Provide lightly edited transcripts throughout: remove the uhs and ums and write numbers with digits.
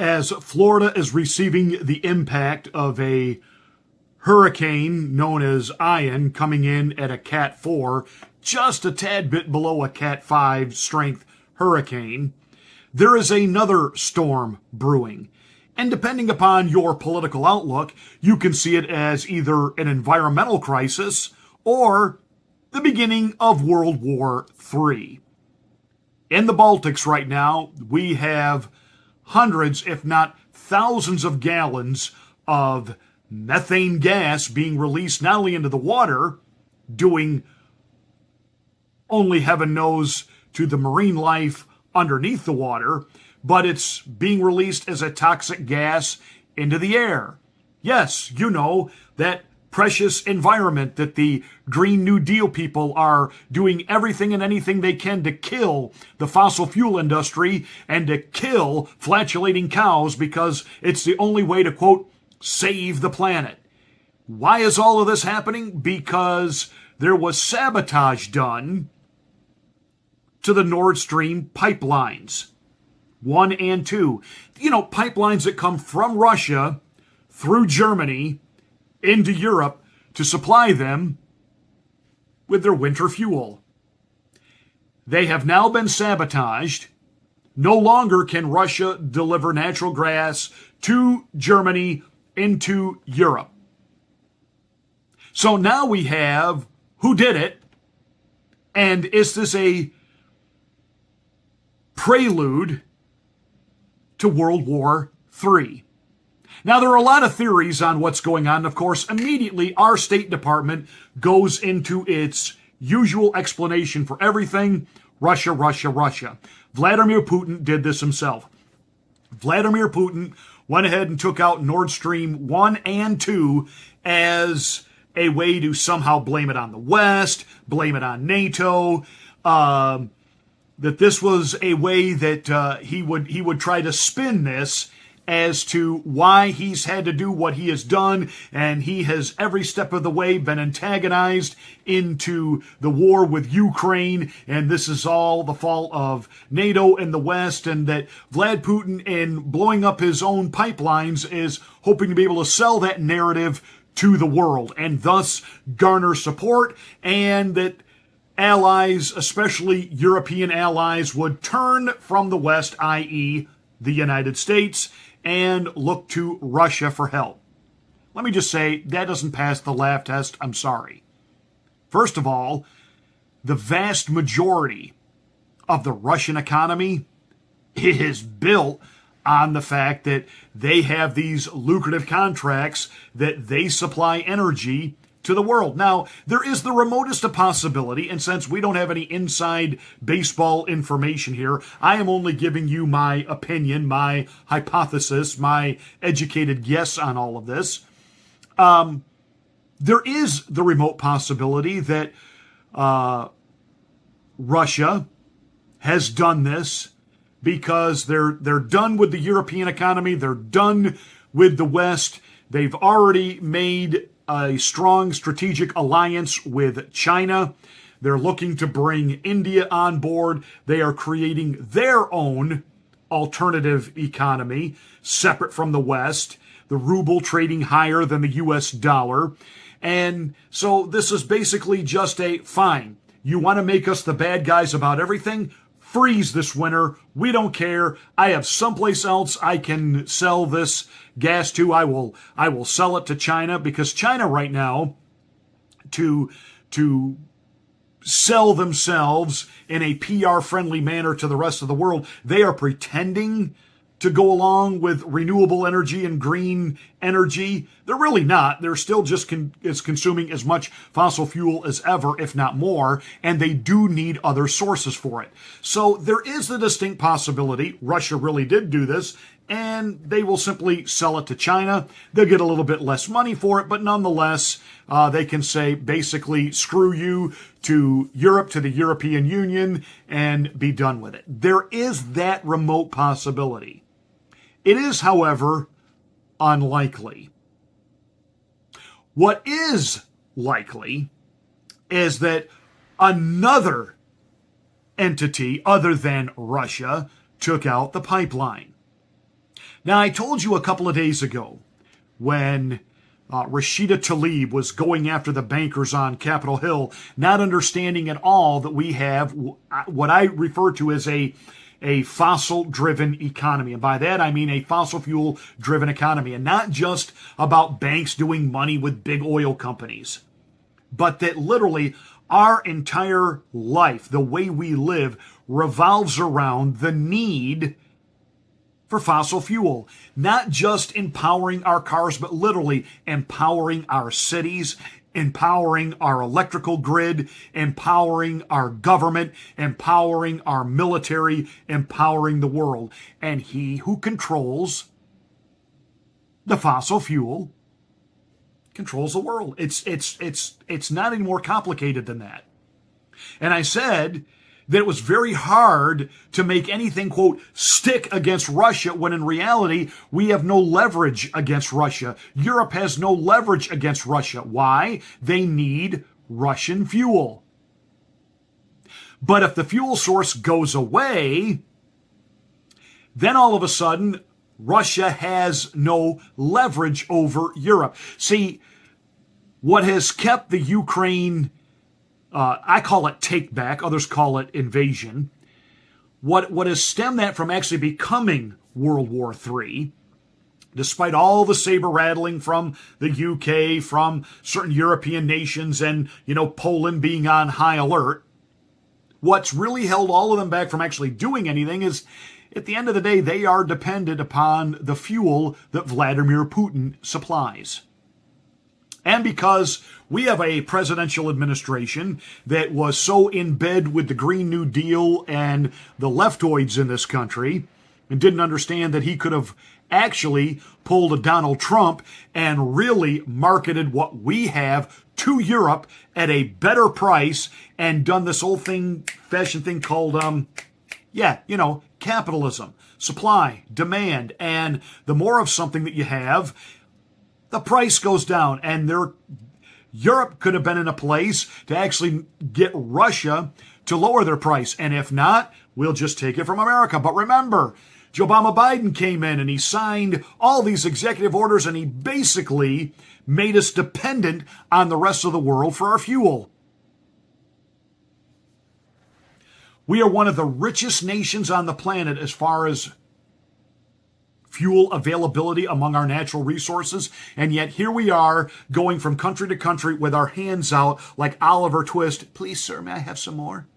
as Florida is receiving the impact of a hurricane known as Ian coming in at a Cat 4, just a tad bit below a Cat 5 strength hurricane, there is another storm brewing. And depending upon your political outlook, you can see it as either an environmental crisis or the beginning of World War III. In the Baltics right now, we have hundreds, if not thousands of gallons of methane gas being released not only into the water, doing only heaven knows to the marine life underneath the water, but it's being released as a toxic gas into the air. Yes, you know, that precious environment that the Green New Deal people are doing everything and anything they can to kill the fossil fuel industry and to kill flatulating cows because it's the only way to, quote, save the planet. Why is all of this happening? Because there was sabotage done to the Nord Stream pipelines, 1 and 2. You know, pipelines that come from Russia through Germany into Europe to supply them with their winter fuel. They have now been sabotaged. No longer can Russia deliver natural gas to Germany into Europe. So now we have who did it, and is this a prelude to World War III? Now, there are a lot of theories on what's going on. Of course, immediately our State Department goes into its usual explanation for everything. Russia, Russia, Russia. Vladimir Putin did this himself. Vladimir Putin went ahead and took out Nord Stream 1 and 2 as a way to somehow blame it on the West, blame it on NATO, that this was a way that he would try to spin this as to why he's had to do what he has done, and he has every step of the way been antagonized into the war with Ukraine, and this is all the fault of NATO and the West, and that Vlad Putin, in blowing up his own pipelines, is hoping to be able to sell that narrative to the world, and thus garner support, and that allies, especially European allies, would turn from the West, i.e. the United States, and look to Russia for help. Let me just say, that doesn't pass the laugh test. I'm sorry. First of all, the vast majority of the Russian economy is built on the fact that they have these lucrative contracts that they supply energy to the world. Now, there is the remotest of possibility, and since we don't have any inside baseball information here, I am only giving you my opinion, my hypothesis, my educated guess on all of this. There is the remote possibility that Russia has done this because they're done with the European economy, they're done with the West, they've already made a strong strategic alliance with China. They're looking to bring India on board. They are creating their own alternative economy, separate from the West, the ruble trading higher than the US dollar. And so this is basically just a, fine, you want to make us the bad guys about everything? Freeze this winter. We don't care. I have someplace else I can sell this gas to. I will sell it to China, because China right now, to sell themselves in a PR-friendly manner to the rest of the world, they are pretending to go along with renewable energy and green energy. They're really not. They're still just consuming as much fossil fuel as ever, if not more, and they do need other sources for it. So there is the distinct possibility Russia really did do this, and they will simply sell it to China. They'll get a little bit less money for it, but nonetheless, they can say, basically, screw you to Europe, to the European Union, and be done with it. There is that remote possibility. It is, however, unlikely. What is likely is that another entity other than Russia took out the pipeline. Now, I told you a couple of days ago when Rashida Tlaib was going after the bankers on Capitol Hill, not understanding at all that we have what I refer to as a fossil-driven economy. And by that, I mean a fossil fuel-driven economy. And not just about banks doing money with big oil companies, but that literally our entire life, the way we live, revolves around the need for fossil fuel. Not just empowering our cars, but literally empowering our cities, empowering our electrical grid, empowering our government, empowering our military, empowering the world. And he who controls the fossil fuel controls the world. It's not any more complicated than that. And I said that it was very hard to make anything, quote, stick against Russia, when in reality, we have no leverage against Russia. Europe has no leverage against Russia. Why? They need Russian fuel. But if the fuel source goes away, then all of a sudden, Russia has no leverage over Europe. See, what has kept the Ukraine, I call it take back, others call it invasion. What has stemmed that from actually becoming World War III, despite all the saber rattling from the UK, from certain European nations, and, Poland being on high alert, what's really held all of them back from actually doing anything is, at the end of the day, they are dependent upon the fuel that Vladimir Putin supplies. And because we have a presidential administration that was so in bed with the Green New Deal and the leftoids in this country, and didn't understand that he could have actually pulled a Donald Trump and really marketed what we have to Europe at a better price, and done this old fashioned thing called, capitalism, supply, demand, and the more of something that you have, the price goes down. And Europe could have been in a place to actually get Russia to lower their price. And if not, we'll just take it from America. But remember, Joe Biden came in and he signed all these executive orders, and he basically made us dependent on the rest of the world for our fuel. We are one of the richest nations on the planet as far as fuel availability among our natural resources, and yet here we are going from country to country with our hands out like Oliver Twist. Please, sir, may I have some more?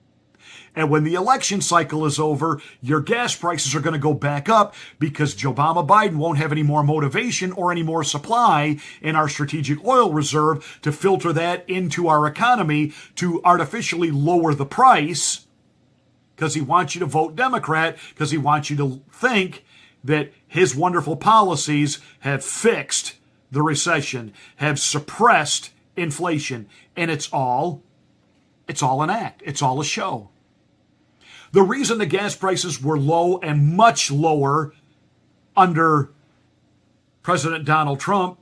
And when the election cycle is over, your gas prices are going to go back up because Joe Biden won't have any more motivation or any more supply in our strategic oil reserve to filter that into our economy to artificially lower the price, because he wants you to vote Democrat, because he wants you to think that his wonderful policies have fixed the recession, have suppressed inflation, and it's all an act. It's all a show. The reason the gas prices were low and much lower under President Donald Trump,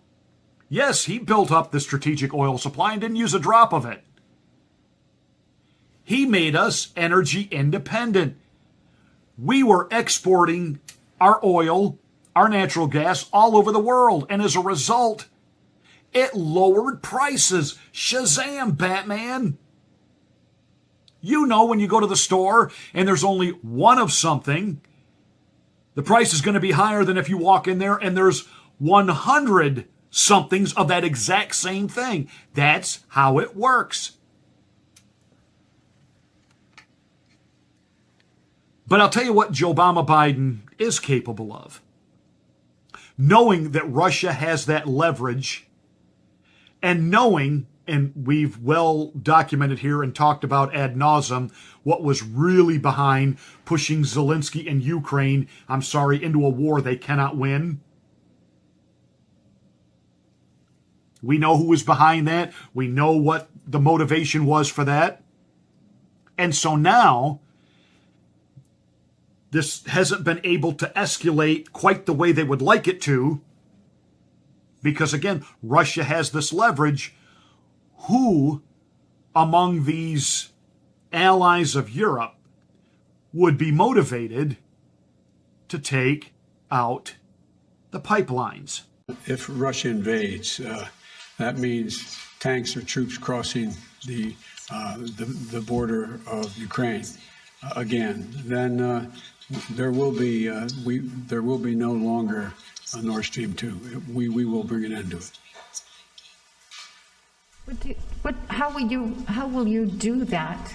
yes, he built up the strategic oil supply and didn't use a drop of it. He made us energy independent. We were exporting our oil, our natural gas all over the world. And as a result, it lowered prices. Shazam, Batman. When you go to the store and there's only one of something, the price is going to be higher than if you walk in there and there's 100 somethings of that exact same thing. That's how it works. But I'll tell you what Joe Biden is capable of. Knowing that Russia has that leverage, and knowing, and we've well documented here and talked about ad nauseum, what was really behind pushing Zelensky and Ukraine, into a war they cannot win. We know who was behind that. We know what the motivation was for that. And so now, this hasn't been able to escalate quite the way they would like it to, because again, Russia has this leverage. Who among these allies of Europe would be motivated to take out the pipelines. If Russia invades, that means tanks or troops crossing the border of Ukraine again. Then there will be no longer a Nord Stream 2. We will bring an end to it. How will you do that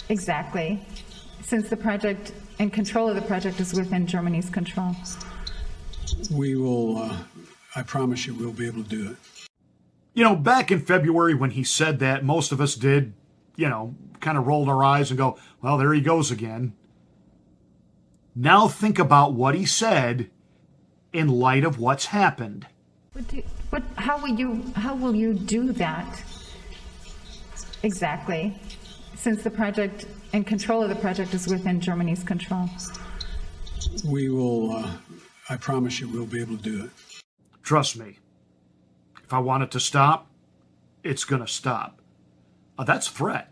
exactly, since the project and control of the project is within Germany's control? We will, I promise you, we'll be able to do it. You know, back in February when he said that, most of us did, kind of rolled our eyes and go, well, there he goes again. Now think about what he said in light of what's happened. How will you do that exactly, since the project and control of the project is within Germany's control? We will, I promise you, we'll be able to do it. Trust me. If I want it to stop, it's going to stop. That's a threat.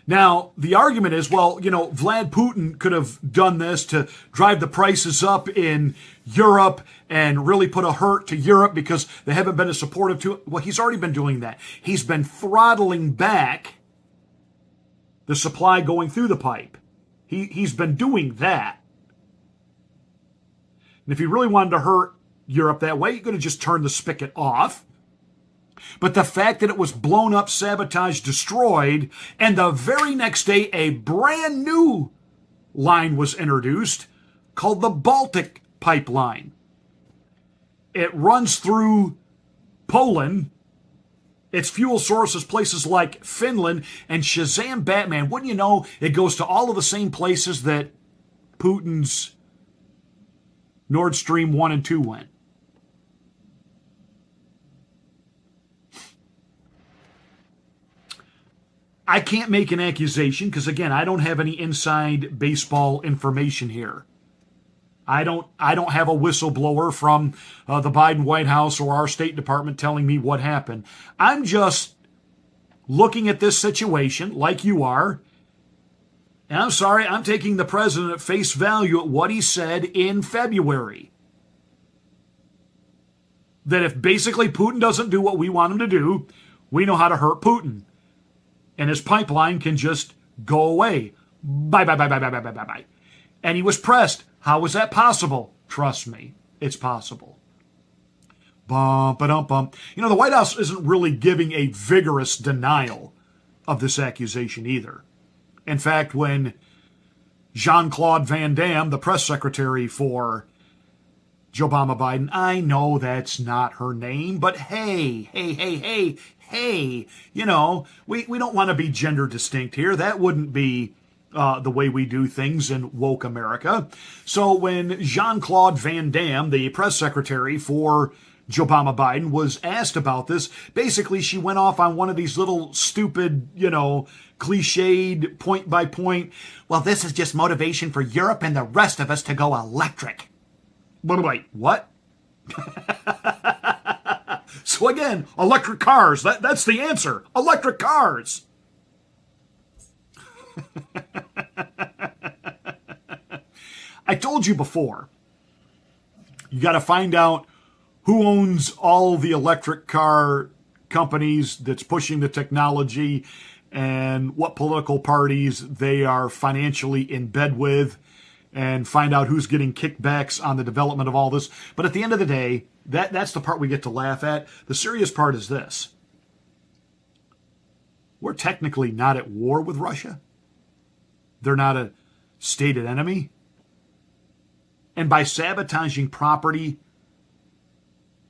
Now, the argument is, well, Vlad Putin could have done this to drive the prices up in Europe and really put a hurt to Europe because they haven't been as supportive to it. Well, he's already been doing that. He's been throttling back the supply going through the pipe. He's been doing that. And if he really wanted to hurt Europe that way, you could have just turned the spigot off. But the fact that it was blown up, sabotaged, destroyed, and the very next day a brand new line was introduced called the Baltic Pipeline. It runs through Poland. Its fuel source is places like Finland, and Shazam Batman, wouldn't you know, it goes to all of the same places that Putin's Nord Stream 1 and 2 went. I can't make an accusation because, again, I don't have any inside baseball information here. I don't have a whistleblower from the Biden White House or our State Department telling me what happened. I'm just looking at this situation like you are. And I'm sorry, I'm taking the president at face value at what he said in February. That if basically Putin doesn't do what we want him to do, we know how to hurt Putin. And his pipeline can just go away. Bye, bye, bye, bye, bye, bye, bye, bye, bye. And he was pressed. How was that possible? Trust me, it's possible. Bum, ba-dum, bum. The White House isn't really giving a vigorous denial of this accusation either. In fact, when Jean-Claude Van Damme, the press secretary for Joe Biden, I know that's not her name, but hey, we don't want to be gender distinct here. That wouldn't be the way we do things in woke America. So when Jean-Claude Van Damme, the press secretary for Joe Biden, was asked about this, basically she went off on one of these little stupid, cliched point by point, well, this is just motivation for Europe and the rest of us to go electric. Wait, what? So again, electric cars. That's the answer. Electric cars. I told you before, you got to find out who owns all the electric car companies that's pushing the technology and what political parties they are financially in bed with, and find out who's getting kickbacks on the development of all this. But at the end of the day, that's the part we get to laugh at. The serious part is this. We're technically not at war with Russia. They're not a stated enemy. And by sabotaging property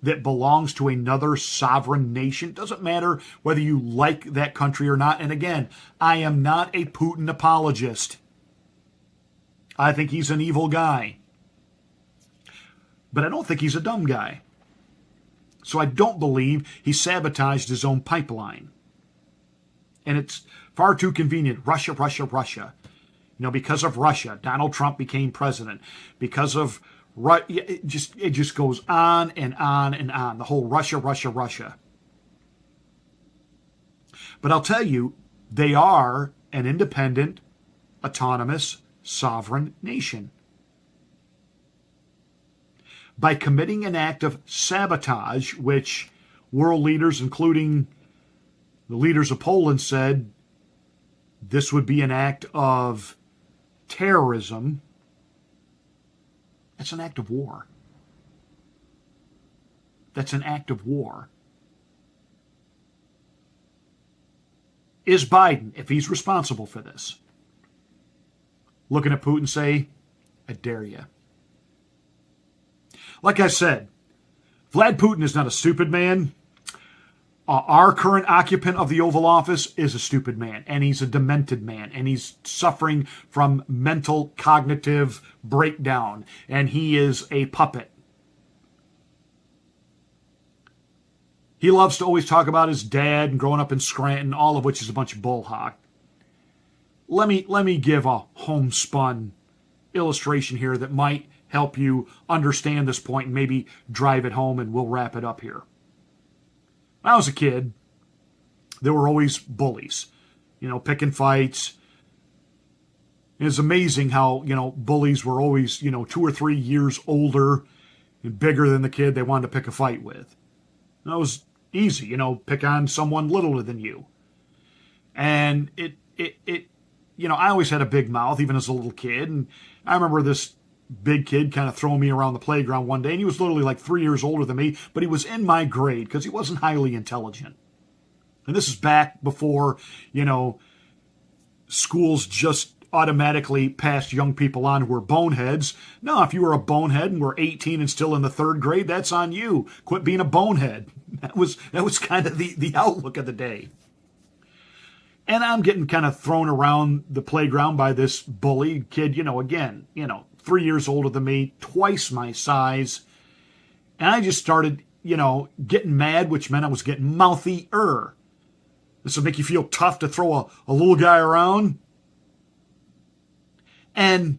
that belongs to another sovereign nation, doesn't matter whether you like that country or not. And again, I am not a Putin apologist. I think he's an evil guy. But I don't think he's a dumb guy. So I don't believe he sabotaged his own pipeline. And it's far too convenient. Russia, Russia, Russia. Because of Russia, Donald Trump became president. Because of it just goes on and on and on. The whole Russia, Russia, Russia. But I'll tell you, they are an independent, autonomous, sovereign nation. by committing an act of sabotage, which world leaders, including the leaders of Poland, said this would be an act of terrorism. That's an act of war. That's an act of war. Is Biden, if he's responsible for this, looking at Putin say, I dare you? Like I said, Vlad Putin is not a stupid man. Our current occupant of the Oval Office is a stupid man, and he's a demented man, and he's suffering from mental cognitive breakdown, and he is a puppet. He loves to always talk about his dad and growing up in Scranton, all of which is a bunch of bullhock. Let me give a homespun illustration here that might help you understand this point and maybe drive it home, and we'll wrap it up here. When I was a kid, there were always bullies, picking fights. It's amazing how, bullies were always, 2 or 3 years older and bigger than the kid they wanted to pick a fight with. That was easy, pick on someone littler than you. And I always had a big mouth, even as a little kid. And I remember this big kid kind of throwing me around the playground one day, and he was literally like 3 years older than me, but he was in my grade because he wasn't highly intelligent. And this is back before, schools just automatically passed young people on who were boneheads. No, if you were a bonehead and were 18 and still in the 3rd grade, that's on you. Quit being a bonehead. That was kind of the outlook of the day. And I'm getting kind of thrown around the playground by this bully kid, again, 3 years older than me, twice my size. And I just started, getting mad, which meant I was getting mouthy-er. This will make you feel tough to throw a little guy around. And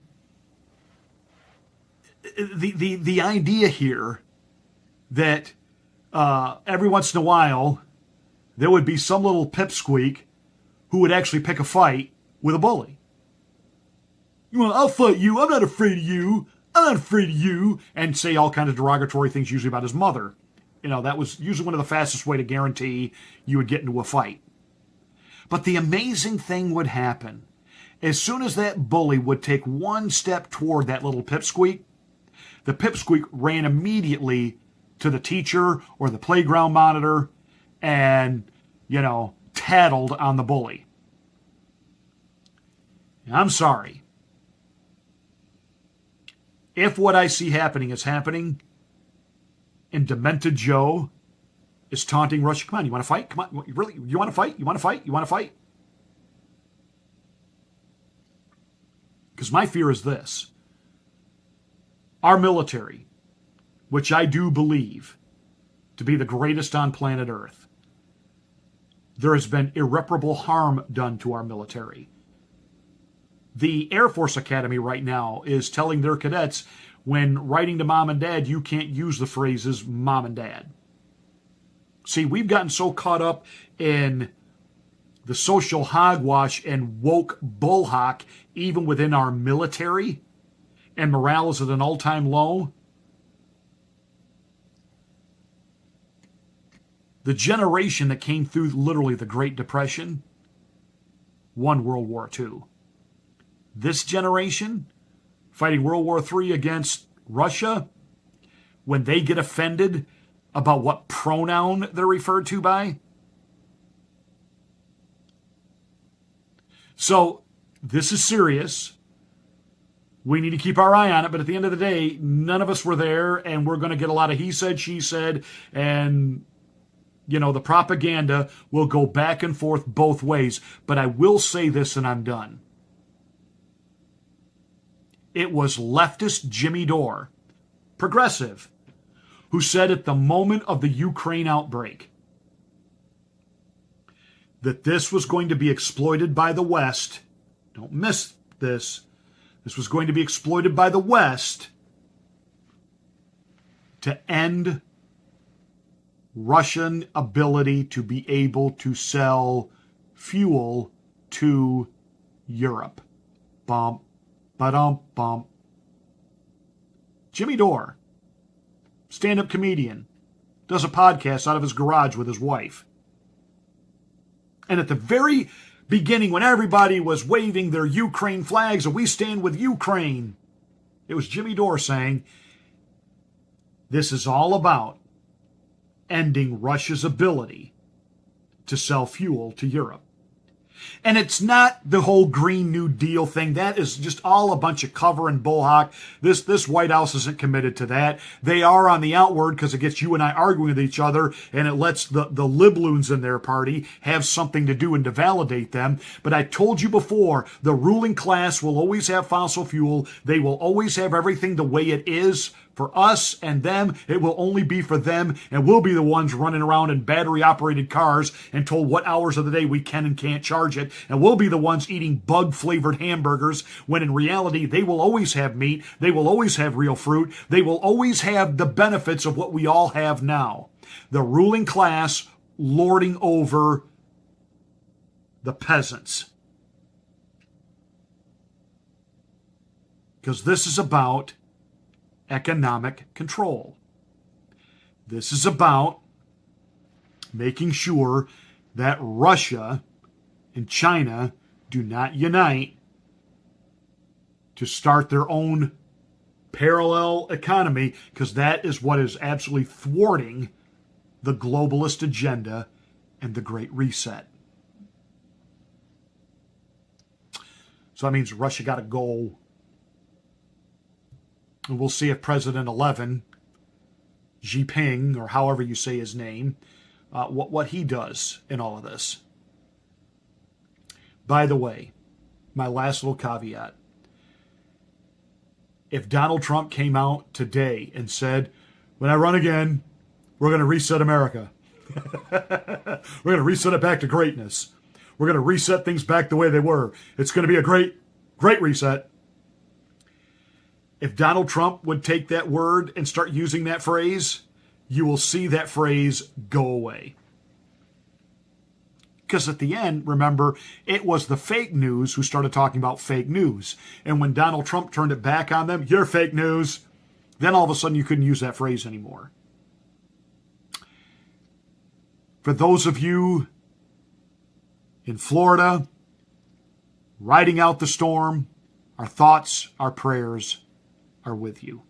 the idea here that every once in a while there would be some little pipsqueak who would actually pick a fight with a bully. I'll fight you. I'm not afraid of you. I'm not afraid of you. And say all kinds of derogatory things, usually about his mother. That was usually one of the fastest way to guarantee you would get into a fight. But the amazing thing would happen. As soon as that bully would take one step toward that little pipsqueak, the pipsqueak ran immediately to the teacher or the playground monitor and, tattled on the bully. I'm sorry. If what I see happening is happening, and Demented Joe is taunting Russia, come on, you want to fight? Come on, really? You want to fight? You want to fight? You want to fight? Because my fear is this. Our military, which I do believe to be the greatest on planet Earth, there has been irreparable harm done to our military. The Air Force Academy right now is telling their cadets, when writing to mom and dad, you can't use the phrases mom and dad. See, we've gotten so caught up in the social hogwash and woke bullhawk, even within our military, and morale is at an all-time low. The generation that came through literally the Great Depression won World War II. This generation, fighting World War III against Russia, when they get offended about what pronoun they're referred to by. So this is serious. We need to keep our eye on it, but at the end of the day, none of us were there, and we're going to get a lot of he said, she said, and the propaganda will go back and forth both ways. But I will say this, and I'm done. It was leftist Jimmy Dore, progressive, who said at the moment of the Ukraine outbreak that this was going to be exploited by the West. Don't miss this. This was going to be exploited by the West to end Russian ability to be able to sell fuel to Europe. Bump, ba-dum, bump. Jimmy Dore, stand-up comedian, does a podcast out of his garage with his wife. And at the very beginning, when everybody was waving their Ukraine flags, and we stand with Ukraine, it was Jimmy Dore saying, this is all about ending Russia's ability to sell fuel to Europe. And it's not the whole Green New Deal thing. That is just all a bunch of cover and bullhawk. This White House isn't committed to that. They are on the outward because it gets you and I arguing with each other, and it lets the libloons in their party have something to do and to validate them. But I told you before, the ruling class will always have fossil fuel. They will always have everything the way it is. For us and them, it will only be for them, and we'll be the ones running around in battery-operated cars and told what hours of the day we can and can't charge it, and we'll be the ones eating bug-flavored hamburgers, when in reality, they will always have meat, they will always have real fruit, they will always have the benefits of what we all have now. The ruling class lording over the peasants. Because this is about economic control. This is about making sure that Russia and China do not unite to start their own parallel economy, because that is what is absolutely thwarting the globalist agenda and the Great Reset. So that means Russia got to go. And we'll see if President 11, Xi Jinping, or however you say his name, what he does in all of this. By the way, my last little caveat. If Donald Trump came out today and said, when I run again, we're going to reset America. We're going to reset it back to greatness. We're going to reset things back the way they were. It's going to be a great, great reset. If Donald Trump would take that word and start using that phrase, you will see that phrase go away. Because at the end, remember, it was the fake news who started talking about fake news. And when Donald Trump turned it back on them, you're fake news, then all of a sudden you couldn't use that phrase anymore. For those of you in Florida, riding out the storm, our thoughts, our prayers are with you.